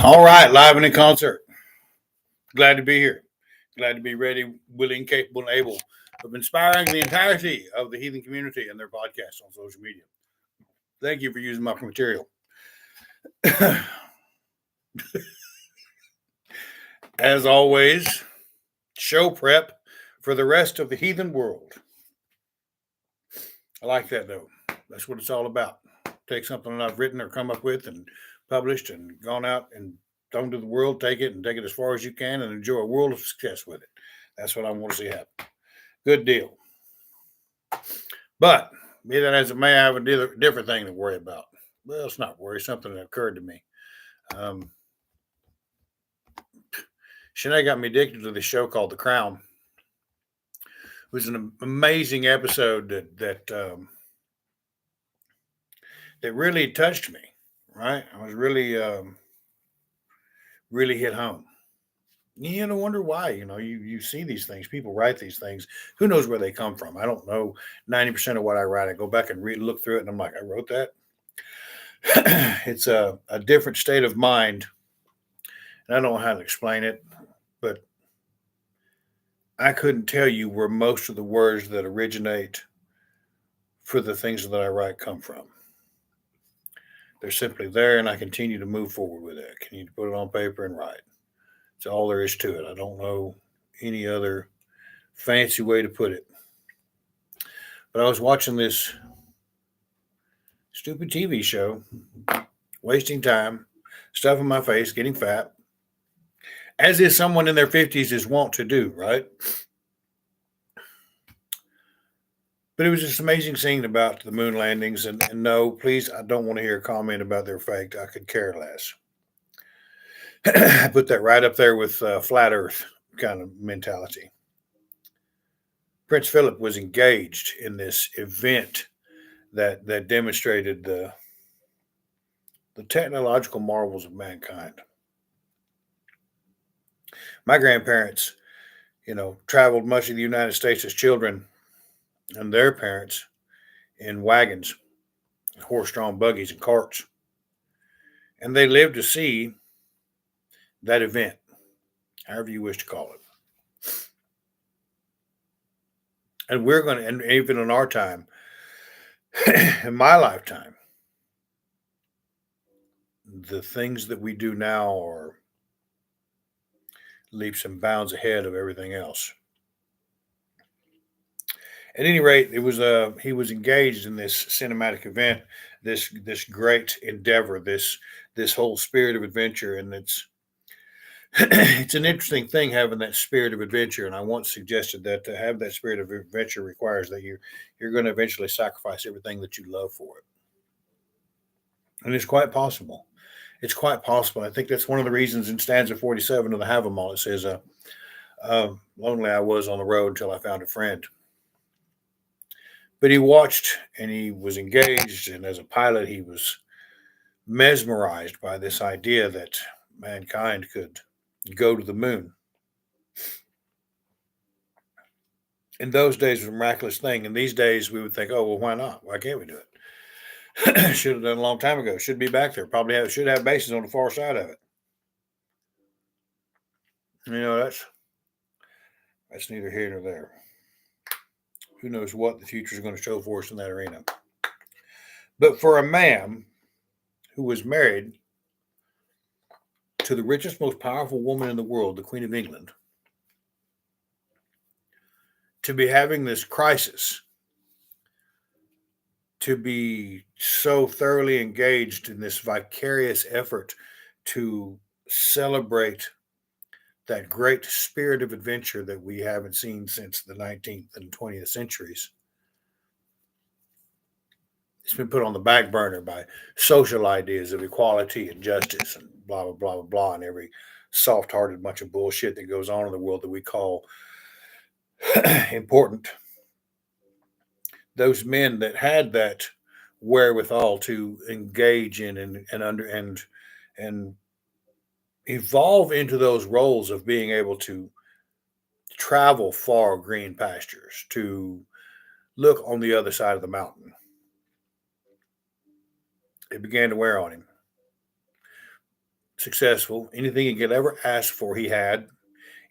All right, live and in concert. Glad to be here. Glad to be ready, willing, capable, and able of inspiring the entirety of the heathen community and their podcasts on social media. Thank you for using my material. As always, show prep for the rest of the heathen world. I like that though. That's what it's all about. Take something that I've written or come up with and published and gone out and thrown to the world, take it and take it as far as you can and enjoy a world of success with it. That's what I want to see happen. Good deal. But be that as it may, I have a different thing to worry about. Well, it's not worry, something that occurred to me. Shanae got me addicted to this show called The Crown. It was an amazing episode that really touched me. Right, I was really hit home. You know, wonder why. You see these things. People write these things. Who knows where they come from? I don't know. 90% of what I write, I go back and look through it, and I'm like, I wrote that. It's a different state of mind, and I don't know how to explain it, but I couldn't tell you where most of the words that originate for the things that I write come from. They're simply there, and I continue to move forward with it. I continue to put it on paper and write. That's all there is to it. I don't know any other fancy way to put it. But I was watching this stupid TV show, wasting time, stuffing my face, getting fat, as is someone in their 50s is wont to do, right? But it was just amazing seeing about the moon landings. And no, please, I don't want to hear a comment about their faked. I could care less. I put that right up there with flat Earth kind of mentality. Prince Philip was engaged in this event that demonstrated the technological marvels of mankind. My grandparents, traveled much of the United States as children, and their parents in wagons, horse-drawn buggies, and carts, and they lived to see that event, however you wish to call it. And we're going to, and even in our time, in my lifetime, the things that we do now are leaps and bounds ahead of everything else. At any rate, it was he was engaged in this cinematic event, this great endeavor, this whole spirit of adventure, and it's it's an interesting thing having that spirit of adventure. And I once suggested that to have that spirit of adventure requires that you're going to eventually sacrifice everything that you love for it, and it's quite possible. It's quite possible. I think that's one of the reasons in stanza 47 of the Havamal it says, "Lonely I was on the road until I found a friend." But he watched and he was engaged, and as a pilot, he was mesmerized by this idea that mankind could go to the moon. In those days, it was a miraculous thing. In these days, we would think, oh, well, why not? Why can't we do it? Should have done a long time ago. Should be back there. Probably should have bases on the far side of it. That's neither here nor there. Who knows what the future is going to show for us in that arena. But for a man who was married to the richest, most powerful woman in the world, the Queen of England, to be having this crisis, to be so thoroughly engaged in this vicarious effort to celebrate that great spirit of adventure that we haven't seen since the 19th and 20th centuries. It's been put on the back burner by social ideas of equality and justice and blah, blah, blah, blah, blah, and every soft hearted bunch of bullshit that goes on in the world that we call important. Those men that had that wherewithal to engage in and evolve into those roles of being able to travel far green pastures, to look on the other side of the mountain. It began to wear on him. successful. Anything he could ever ask for, he had.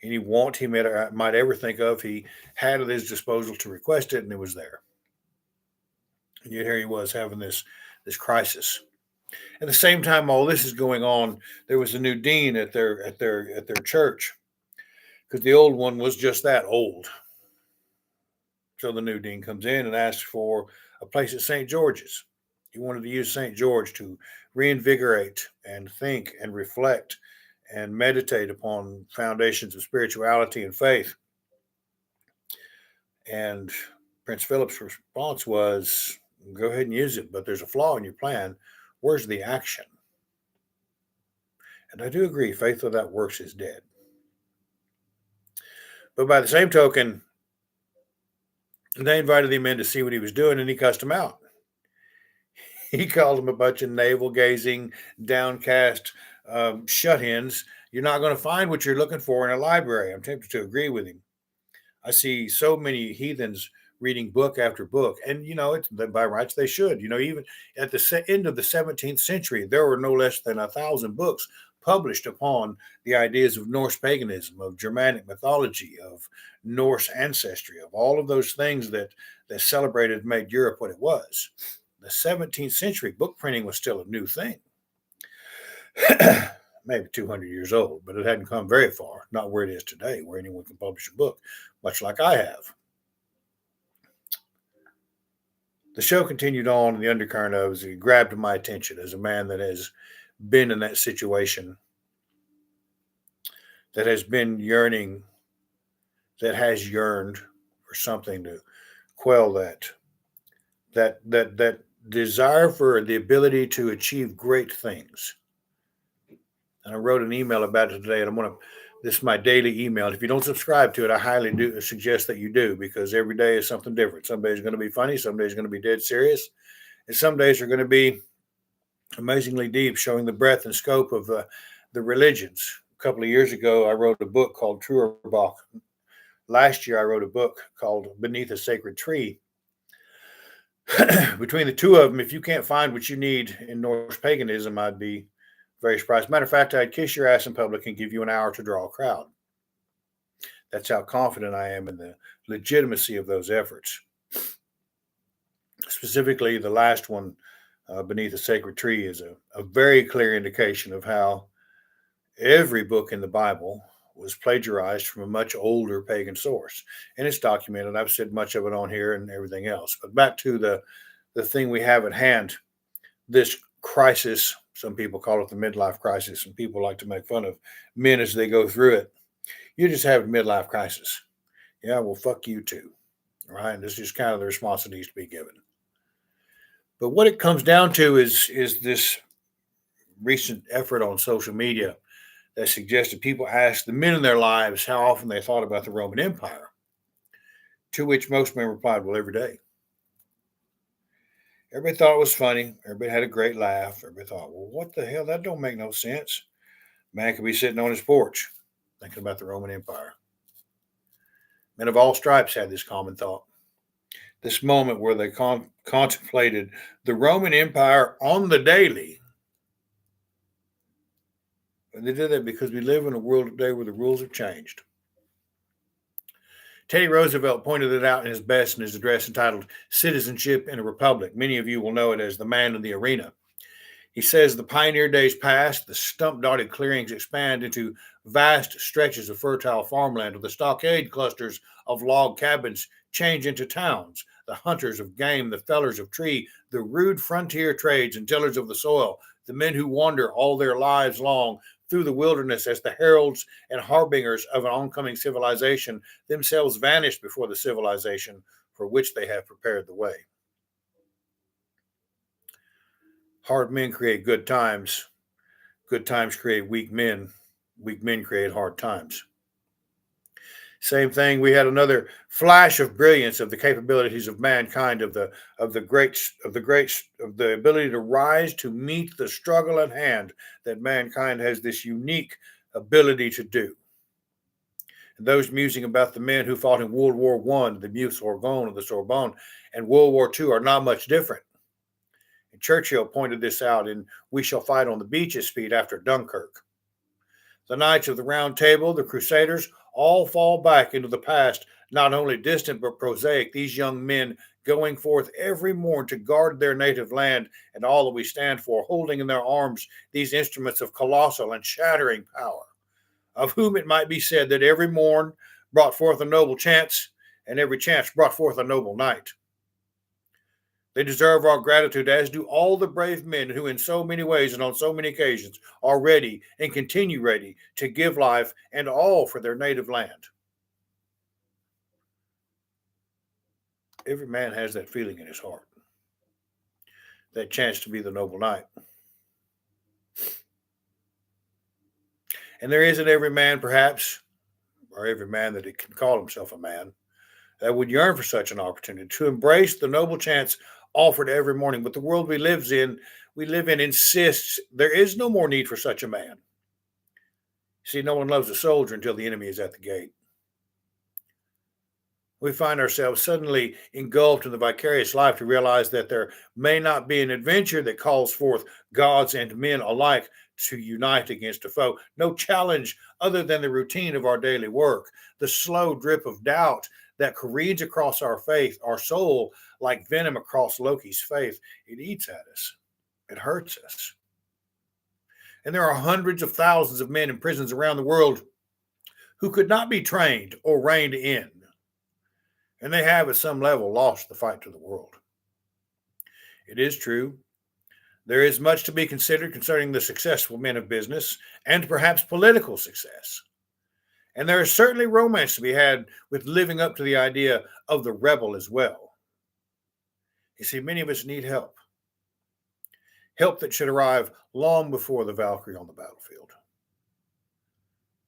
Any want he might ever think of, he had at his disposal to request it, and it was there. And yet here he was having this crisis. At the same time, all this is going on, there was a new dean at their church because the old one was just that old. So the new dean comes in and asks for a place at St. George's. He wanted to use St. George to reinvigorate and think and reflect and meditate upon foundations of spirituality and faith. And Prince Philip's response was, go ahead and use it, but there's a flaw in your plan. Where's the action? And I do agree, faith without works is dead. But by the same token, they invited him in to see what he was doing, and he cussed him out. He called them a bunch of navel-gazing, downcast shut-ins. You're not going to find what you're looking for in a library. I'm tempted to agree with him. I see so many heathens reading book after book, and it's by rights they should. Even at the end of the 17th century, there were no less than 1,000 books published upon the ideas of Norse paganism, of Germanic mythology, of Norse ancestry, of all of those things that celebrated and made Europe what it was. The 17th century book printing was still a new thing. Maybe 200 years old, but it hadn't come very far, not where it is today, where anyone can publish a book, much like I have. The show continued on, and the undercurrent of it grabbed my attention as a man that has been in that situation, that has been yearning, that has yearned for something to quell that desire for the ability to achieve great things. And I wrote an email about it today, and this is my daily email. If you don't subscribe to it, I highly do suggest that you do, because every day is something different. Some days are going to be funny, some days are going to be dead serious, and some days are going to be amazingly deep, showing the breadth and scope of the religions. A couple of years ago, I wrote a book called Truerbach. Last year, I wrote a book called Beneath a Sacred Tree. Between the two of them, if you can't find what you need in Norse paganism, I'd be very surprised. Matter of fact, I'd kiss your ass in public and give you an hour to draw a crowd. That's how confident I am in the legitimacy of those efforts. Specifically, the last one, Beneath a Sacred Tree, is a very clear indication of how every book in the Bible was plagiarized from a much older pagan source. And it's documented. I've said much of it on here and everything else. But back to the thing we have at hand, this crisis. Some people call it the midlife crisis, and people like to make fun of men as they go through it. You just have a midlife crisis. Yeah, well, fuck you too. Right? This is kind of the response that needs to be given. But what it comes down to is this recent effort on social media that suggested people ask the men in their lives how often they thought about the Roman Empire, to which most men replied, well, every day. Everybody thought it was funny. Everybody had a great laugh. Everybody thought, well, what the hell? That don't make no sense. Man could be sitting on his porch thinking about the Roman Empire. Men of all stripes had this common thought. This moment where they contemplated the Roman Empire on the daily. And they did that because we live in a world today where the rules have changed. Teddy Roosevelt pointed it out in his best in his address entitled Citizenship in a Republic. Many of you will know it as the man in the arena. He says the pioneer days past, the stump-dotted clearings expand into vast stretches of fertile farmland, with the stockade clusters of log cabins change into towns. The hunters of game, the fellers of tree, the rude frontier trades and tillers of the soil, the men who wander all their lives long through the wilderness as the heralds and harbingers of an oncoming civilization, themselves vanish before the civilization for which they have prepared the way. Hard men create good times create weak men create hard times. Same thing, we had another flash of brilliance of the capabilities of mankind, of the ability to rise to meet the struggle at hand that mankind has this unique ability to do. And those musing about the men who fought in World War I, the Meuse Argonne of the Sorbonne, and World War II are not much different. And Churchill pointed this out in We Shall Fight on the Beaches speech after Dunkirk. The Knights of the Round Table, the Crusaders, all fall back into the past, not only distant but prosaic. These young men going forth every morn to guard their native land and all that we stand for, holding in their arms these instruments of colossal and shattering power, of whom it might be said that every morn brought forth a noble chance, and every chance brought forth a noble knight. They deserve our gratitude, as do all the brave men who, in so many ways and on so many occasions, are ready and continue ready to give life and all for their native land. Every man has that feeling in his heart, that chance to be the noble knight. And there isn't every man, perhaps, or every man that can call himself a man, that would yearn for such an opportunity to embrace the noble chance offered every morning. But the world we live in insists there is no more need for such a man. See, no one loves a soldier until the enemy is at the gate. We find ourselves suddenly engulfed in the vicarious life to realize that there may not be an adventure that calls forth gods and men alike to unite against a foe. No challenge other than the routine of our daily work, the slow drip of doubt that careens across our faith, our soul, like venom across Loki's faith. It eats at us. It hurts us. And there are hundreds of thousands of men in prisons around the world who could not be trained or reined in. And they have, at some level, lost the fight to the world. It is true. There is much to be considered concerning the successful men of business and perhaps political success. And there is certainly romance to be had with living up to the idea of the rebel as well. You see, many of us need help. Help that should arrive long before the Valkyrie on the battlefield.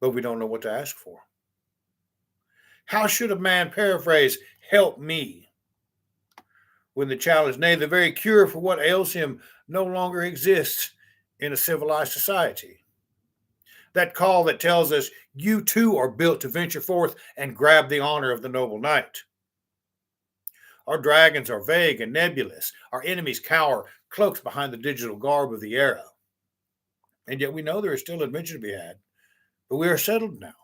But we don't know what to ask for. How should a man paraphrase, "help me," when the challenge, nay, the very cure for what ails him, no longer exists in a civilized society? That call that tells us you too are built to venture forth and grab the honor of the noble knight. Our dragons are vague and nebulous. Our enemies cower, cloaked behind the digital garb of the era. And yet we know there is still adventure to be had. But we are settled now.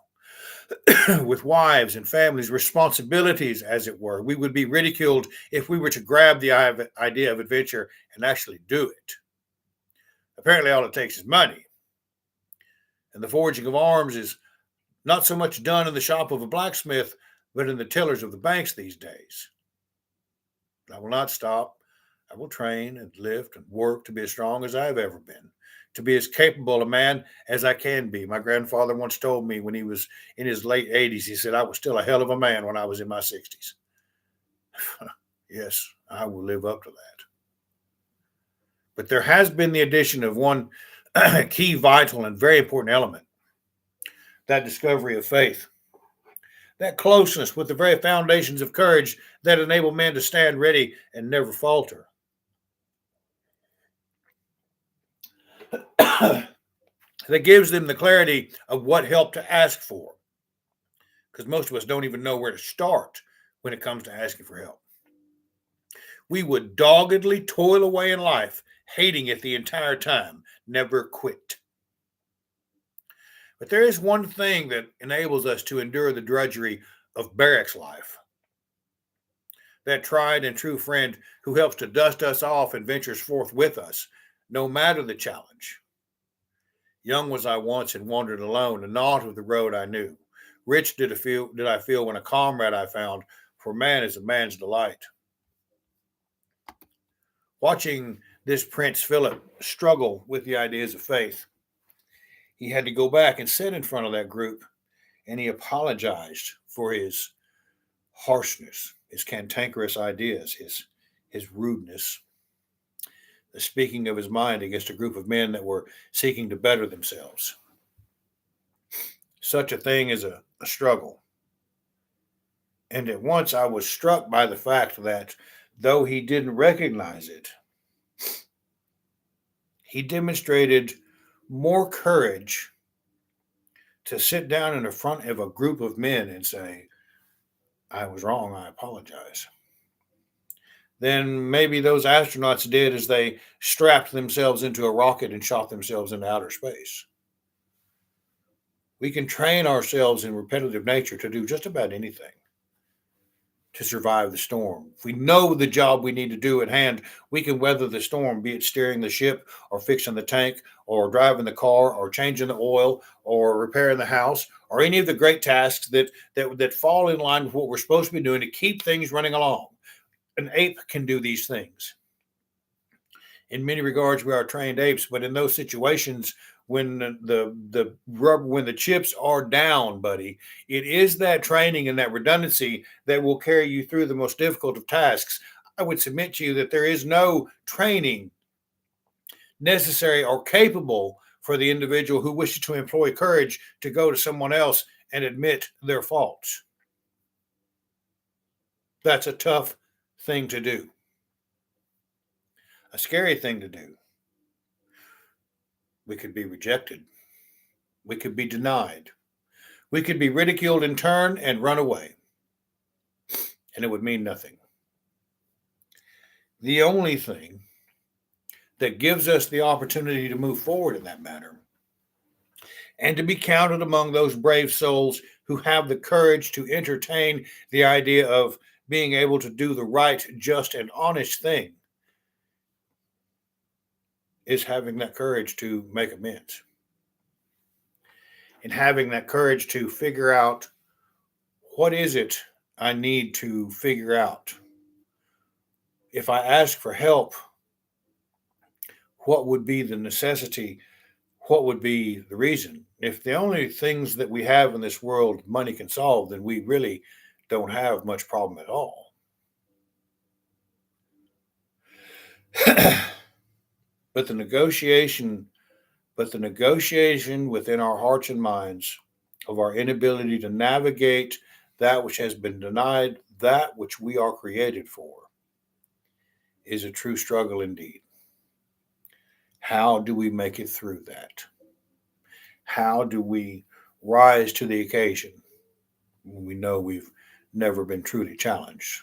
With wives and families, responsibilities, as it were. We would be ridiculed if we were to grab the idea of adventure and actually do it. Apparently, all it takes is money. And the forging of arms is not so much done in the shop of a blacksmith, but in the tillers of the banks these days. I will not stop. I will train and lift and work to be as strong as I have ever been, to be as capable a man as I can be. My grandfather once told me when he was in his late 80s, he said, I was still a hell of a man when I was in my 60s. Yes, I will live up to that. But there has been the addition of one key, vital, and very important element, that discovery of faith, that closeness with the very foundations of courage that enable men to stand ready and never falter. That gives them the clarity of what help to ask for. Because most of us don't even know where to start when it comes to asking for help. We would doggedly toil away in life, hating it the entire time, never quit. But there is one thing that enables us to endure the drudgery of barracks life. That tried and true friend who helps to dust us off and ventures forth with us, no matter the challenge. Young was I once and wandered alone, and naught of the road I knew. Rich did I feel when a comrade I found, for man is a man's delight. Watching this Prince Philip struggle with the ideas of faith, he had to go back and sit in front of that group, and he apologized for his harshness, his cantankerous ideas, his rudeness, the speaking of his mind against a group of men that were seeking to better themselves. Such a thing is a struggle. And at once I was struck by the fact that though he didn't recognize it, he demonstrated more courage to sit down in the front of a group of men and say, I was wrong, I apologize, than maybe those astronauts did as they strapped themselves into a rocket and shot themselves into outer space. We can train ourselves in repetitive nature to do just about anything to survive the storm. If we know the job we need to do at hand, we can weather the storm, be it steering the ship or fixing the tank or driving the car or changing the oil or repairing the house or any of the great tasks that fall in line with what we're supposed to be doing to keep things running along. An ape can do these things. In many regards, we are trained apes, but in those situations, when the rubber, when the chips are down, buddy, it is that training and that redundancy that will carry you through the most difficult of tasks. I would submit to you that there is no training necessary or capable for the individual who wishes to employ courage to go to someone else and admit their faults. That's a tough thing to do, a scary thing to do. We could be rejected. We could be denied. We could be ridiculed in turn and run away, and it would mean nothing. The only thing that gives us the opportunity to move forward in that manner and to be counted among those brave souls who have the courage to entertain the idea of being able to do the right, just, and honest thing is having that courage to make amends and having that courage to figure out what is it I need to figure out. If I ask for help, what would be the necessity? What would be the reason? If the only things that we have in this world money can solve, then we really don't have much problem at all. but the negotiation, but the negotiation within our hearts and minds of our inability to navigate that which has been denied, that which we are created for, is a true struggle indeed. How do we make it through that? How do we rise to the occasion when we know we've never been truly challenged?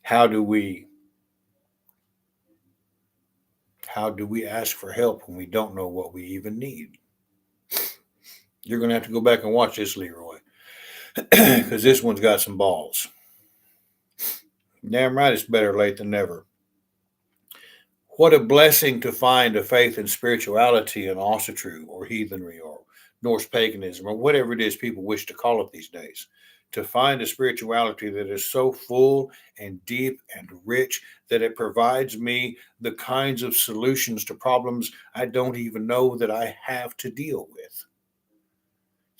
How do we ask for help when we don't know what we even need? You're going to have to go back and watch this, Leroy, because this one's got some balls. Damn right, it's better late than never. What a blessing to find a faith in spirituality and also true or heathenry or Norse paganism or whatever it is people wish to call it these days. To find a spirituality that is so full and deep and rich that it provides me the kinds of solutions to problems I don't even know that I have to deal with.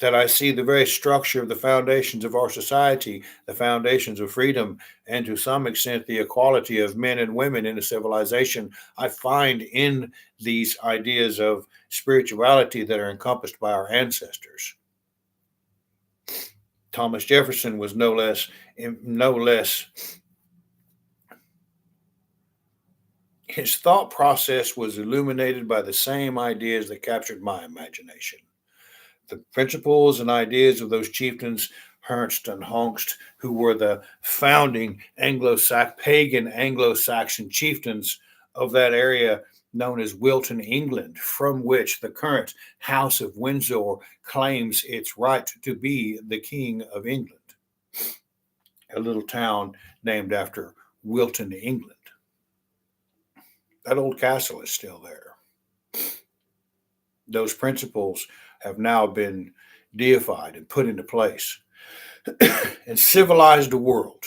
That I see the very structure of the foundations of our society, the foundations of freedom, and to some extent the equality of men and women in a civilization, I find in these ideas of spirituality that are encompassed by our ancestors. Thomas Jefferson was no less. His thought process was illuminated by the same ideas that captured my imagination. The principles and ideas of those chieftains, Ernst and Hongst, who were the founding pagan Anglo-Saxon chieftains of that area known as Wilton, England, from which the current House of Windsor claims its right to be the King of England, a little town named after Wilton, England. That old castle is still there. Those principles have now been deified and put into place and civilized the world.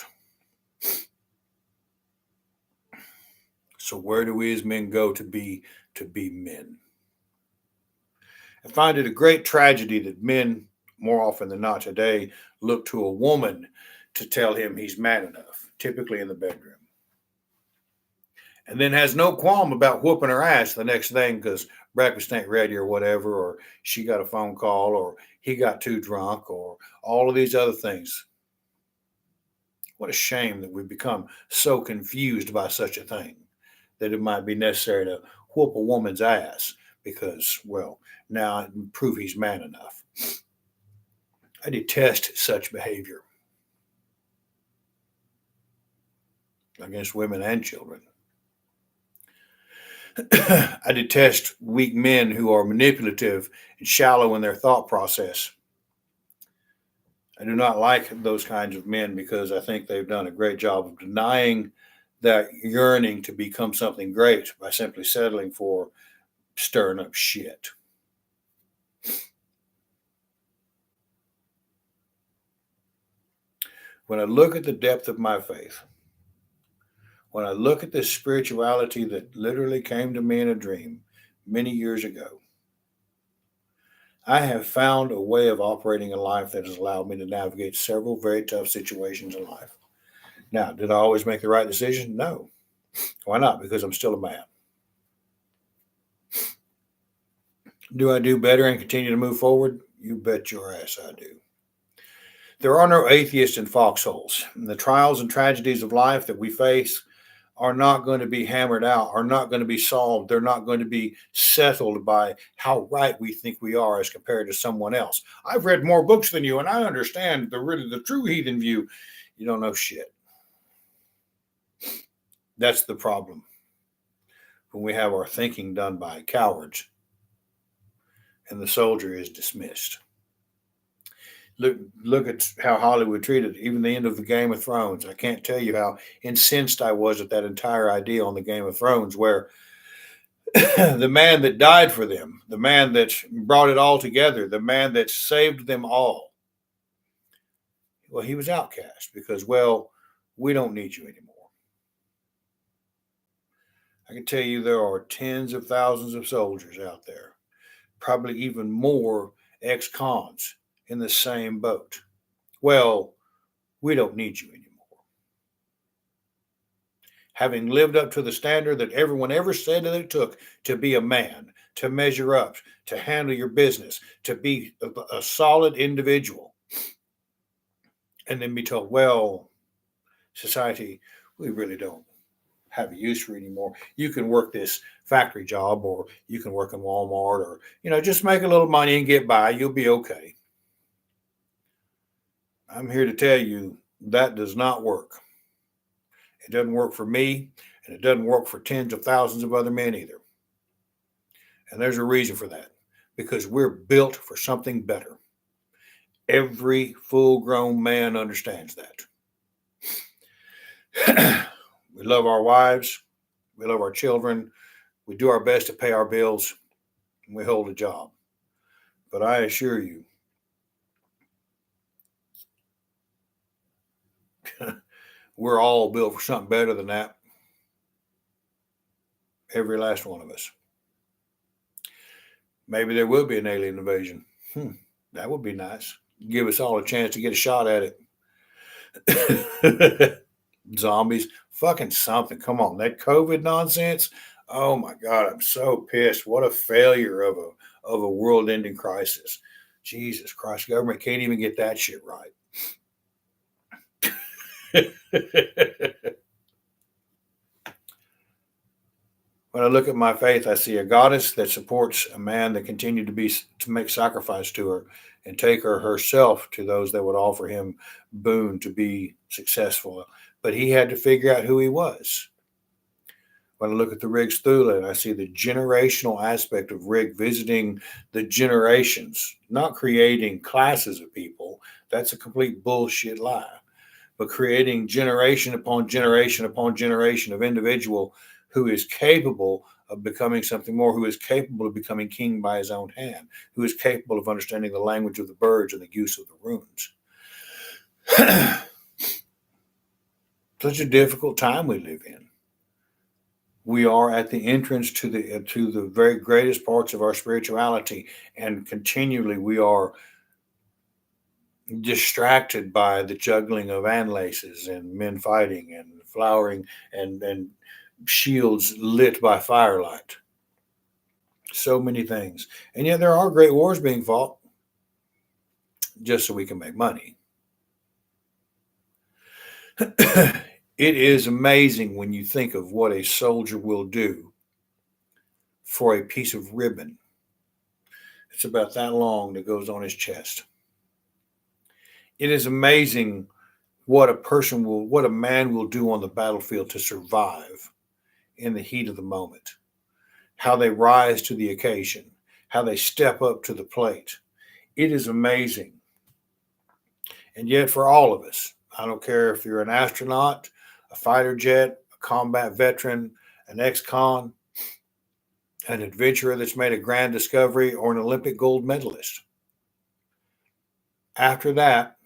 So where do we as men go to be men? I find it a great tragedy that men, more often than not today, look to a woman to tell him he's man enough, typically in the bedroom. And then has no qualm about whooping her ass the next thing because breakfast ain't ready or whatever, or she got a phone call, or he got too drunk, or all of these other things. What a shame that we've become so confused by such a thing that it might be necessary to whoop a woman's ass because, well, now I prove he's man enough. I detest such behavior against women and children. I detest weak men who are manipulative and shallow in their thought process. I do not like those kinds of men because I think they've done a great job of denying that yearning to become something great by simply settling for stirring up shit. When I look at the depth of my faith, when I look at this spirituality that literally came to me in a dream many years ago, I have found a way of operating in life that has allowed me to navigate several very tough situations in life. Now, did I always make the right decision? No. Why not? Because I'm still a man. Do I do better and continue to move forward? You bet your ass I do. There are no atheists in foxholes. And the trials and tragedies of life that we face are not going to be hammered out, are not going to be solved. They're not going to be settled by how right we think we are as compared to someone else. I've read more books than you, and I understand the true heathen view. You don't know shit. That's the problem when we have our thinking done by cowards and the soldier is dismissed. Look at how Hollywood treated even the end of the Game of Thrones. I can't tell you how incensed I was at that entire idea on the Game of Thrones, where the man that died for them, the man that brought it all together, the man that saved them all, well, he was outcast because, well, we don't need you anymore. I can tell you there are tens of thousands of soldiers out there, probably even more ex cons in the same boat. Well, we don't need you anymore. Having lived up to the standard that everyone ever said that it took to be a man, to measure up, to handle your business, to be a solid individual, and then be told, well, society, we really don't have a use for you anymore. You can work this factory job, or you can work in Walmart, or, just make a little money and get by. You'll be okay. I'm here to tell you that does not work. It doesn't work for me, and it doesn't work for tens of thousands of other men either. And there's a reason for that, because we're built for something better. Every full grown man understands that. We love our wives, we love our children, we do our best to pay our bills, and we hold a job. But I assure you, we're all built for something better than that. Every last one of us. Maybe there will be an alien invasion. That would be nice. Give us all a chance to get a shot at it. Zombies, fucking something. Come on, that COVID nonsense. Oh my God, I'm so pissed. What a failure of a world-ending crisis. Jesus Christ, government can't even get that shit right. When I look at my faith, I see a goddess that supports a man that continued to make sacrifice to her and take her herself to those that would offer him boon to be successful. But he had to figure out who he was. When I look at the Rig Thule and I see the generational aspect of Rig visiting the generations, not creating classes of people, that's a complete bullshit lie, but creating generation upon generation upon generation of individual who is capable of becoming something more, who is capable of becoming king by his own hand, who is capable of understanding the language of the birds and the use of the runes. Such a difficult time we live in. We are at the entrance to the very greatest parts of our spirituality, and continually we are distracted by the juggling of laces and men fighting and flowering and shields lit by firelight. So many things. And yet there are great wars being fought just so we can make money. It is amazing when you think of what a soldier will do for a piece of ribbon. It's about that long that goes on his chest. It is amazing what a man will do on the battlefield to survive in the heat of the moment. how they rise to the occasion, how they step up to the plate. It is amazing. And yet, for all of us, I don't care if you're an astronaut, a fighter jet, a combat veteran, an ex con, an adventurer that's made a grand discovery, or an Olympic gold medalist. After that,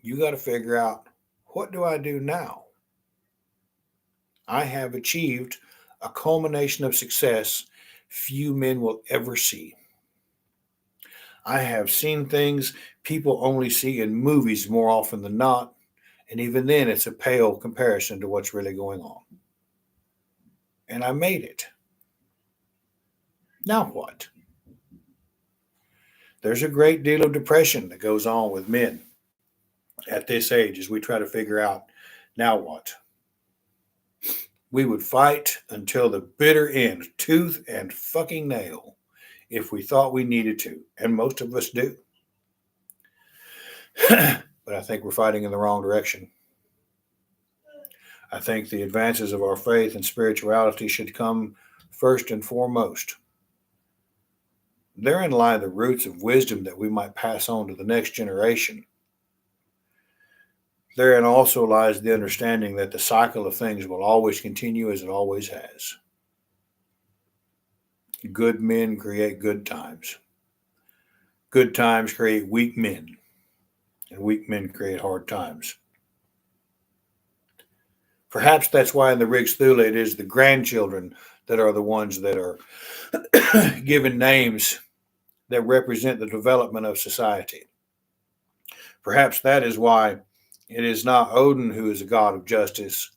you got to figure out, what do I do now? I have achieved a culmination of success few men will ever see. I have seen things people only see in movies more often than not, and even then, it's a pale comparison to what's really going on. And I made it. Now what? There's a great deal of depression that goes on with men at this age as we try to figure out, now what? We would fight until the bitter end, tooth and fucking nail, if we thought we needed to, and most of us do. But I think we're fighting in the wrong direction. I think the advances of our faith and spirituality should come first and foremost. Therein lie the roots of wisdom that we might pass on to the next generation. Therein also lies the understanding that the cycle of things will always continue as it always has. Good men create good times. Good times create weak men, and weak men create hard times. Perhaps that's why in the Rig Thule it is the grandchildren that are the ones that are given names that represent the development of society. Perhaps that is why it is not Odin who is a god of justice.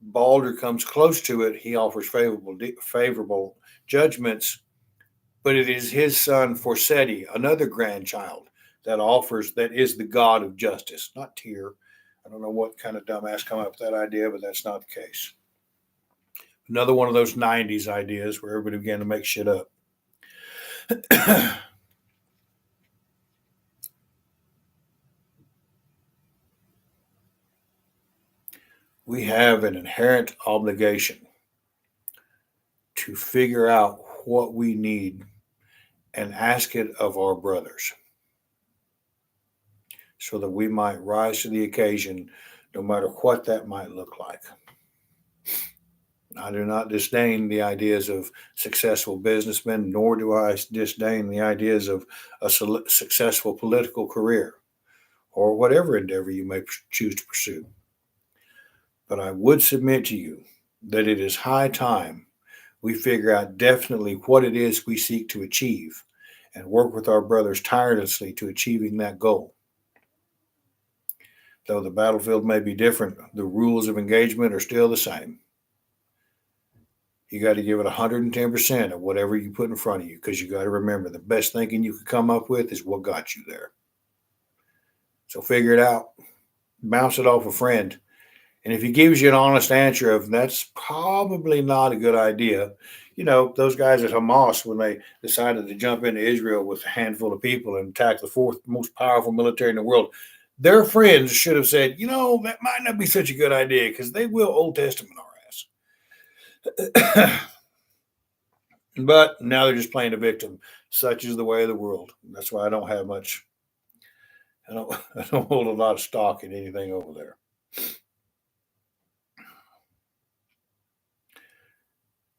Balder comes close to it. He offers favorable judgments, but it is his son Forseti, another grandchild, that is the god of justice, not Tyr. I don't know what kind of dumbass come up with that idea, but that's not the case. Another one of those 90s ideas where everybody began to make shit up. We have an inherent obligation to figure out what we need and ask it of our brothers so that we might rise to the occasion no matter what that might look like. I do not disdain the ideas of successful businessmen, nor do I disdain the ideas of a successful political career or whatever endeavor you may choose to pursue. But I would submit to you that it is high time we figure out definitely what it is we seek to achieve and work with our brothers tirelessly to achieving that goal. Though the battlefield may be different, the rules of engagement are still the same. You got to give it 110% of whatever you put in front of you, because you got to remember the best thinking you could come up with is what got you there. So figure it out, bounce it off a friend. And if he gives you an honest answer of that's probably not a good idea, those guys at Hamas, when they decided to jump into Israel with a handful of people and attack the fourth most powerful military in the world, their friends should have said, that might not be such a good idea because they will Old Testament our ass. But now they're just playing a victim. Such is the way of the world. That's why I don't have much. I don't hold a lot of stock in anything over there.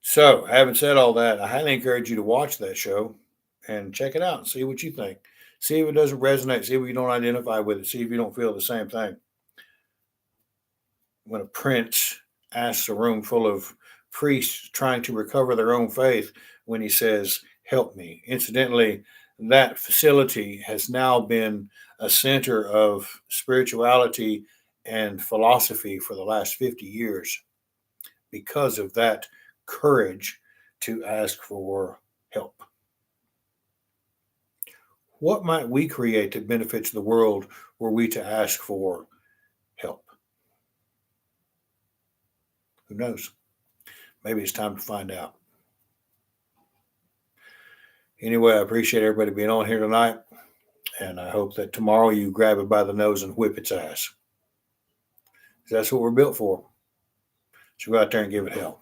So, having said all that, I highly encourage you to watch that show and check it out and see what you think. See if it doesn't resonate. See if you don't identify with it. See if you don't feel the same thing. When a prince asks a room full of priests trying to recover their own faith when he says, "Help me." Incidentally, that facility has now been a center of spirituality and philosophy for the last 50 years because of that courage to ask for help. What might we create that benefits the world were we to ask for help? Who knows? Maybe it's time to find out. Anyway, I appreciate everybody being on here tonight, and I hope that tomorrow you grab it by the nose and whip its ass. That's what we're built for. So go out there and give it hell.